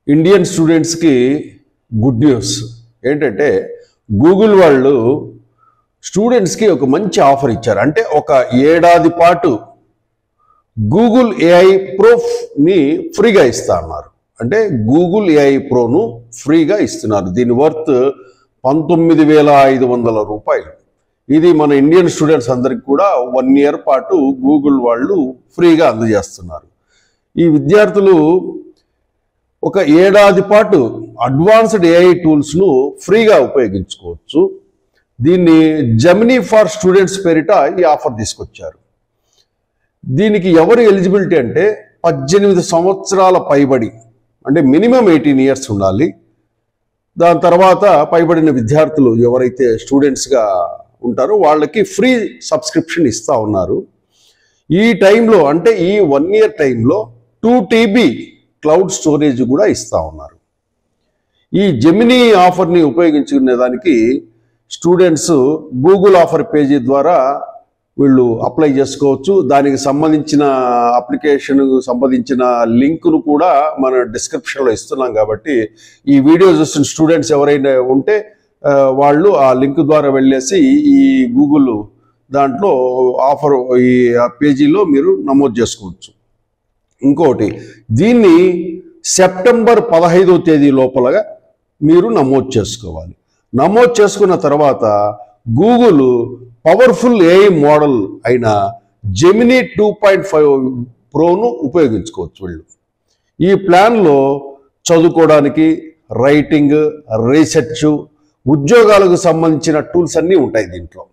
Indian స్టూడెంట్స్కి good news ఏంటంటే Google వాళ్ళు స్టూడెంట్స్కి ఒక మంచి ఆఫర్ ఇచ్చారు. అంటే ఒక ఏడాది పాటు గూగుల్ ఏఐ ప్రోని ఫ్రీగా ఇస్తా అన్నారు. అంటే గూగుల్ ఏఐ ప్రోను ఫ్రీగా ఇస్తున్నారు. దీని వర్త్ 19,500 రూపాయలు. ఇది మన ఇండియన్ స్టూడెంట్స్ అందరికి కూడా 1 ఇయర్ పాటు గూగుల్ వాళ్ళు ఫ్రీగా అందజేస్తున్నారు. ఈ విద్యార్థులు ఒక ఏడాది పాటు అడ్వాన్స్డ్ ఏఐ టూల్స్ను ఫ్రీగా ఉపయోగించుకోవచ్చు. దీన్ని జెమినీ ఫర్ స్టూడెంట్స్ పేరిట ఈ ఆఫర్ తీసుకొచ్చారు. దీనికి ఎవరు ఎలిజిబిలిటీ అంటే 18 సంవత్సరాల పైబడి, అంటే మినిమం 18 ఇయర్స్ ఉండాలి. దాని తర్వాత పైబడిన విద్యార్థులు ఎవరైతే స్టూడెంట్స్గా ఉంటారో వాళ్ళకి ఫ్రీ సబ్స్క్రిప్షన్ ఇస్తూ ఉన్నారు. ఈ టైంలో అంటే ఈ 1 ఇయర్ టైంలో 2 TB క్లౌడ్ స్టోరేజ్ కూడా ఇస్తూ ఉన్నారు. ఈ జెమినీ ఆఫర్ని ఉపయోగించుకునే దానికి స్టూడెంట్స్ గూగుల్ ఆఫర్ పేజీ ద్వారా వీళ్ళు అప్లై చేసుకోవచ్చు. దానికి సంబంధించిన అప్లికేషన్కు సంబంధించిన లింకును కూడా మన డిస్క్రిప్షన్లో ఇస్తున్నాం. కాబట్టి ఈ వీడియో చూస్తున్న స్టూడెంట్స్ ఎవరైనా ఉంటే వాళ్ళు ఆ లింక్ ద్వారా వెళ్ళేసి ఈ గూగుల్ దాంట్లో ఆఫర్ ఈ పేజీలో మీరు నమోదు చేసుకోవచ్చు. ఇంకోటి, దీన్ని సెప్టెంబర్ 15వ తేదీ లోపలగా మీరు నమోదు చేసుకోవాలి. నమోదు చేసుకున్న తర్వాత గూగుల్ పవర్ఫుల్ ఏఐ మోడల్ అయిన జెమినీ 2.5 ప్రోను ఉపయోగించుకోవచ్చు. వీళ్ళు ఈ ప్లాన్లో చదువుకోవడానికి, రైటింగ్, రీసెర్చ్, ఉద్యోగాలకు సంబంధించిన టూల్స్ అన్నీ ఉంటాయి దీంట్లో.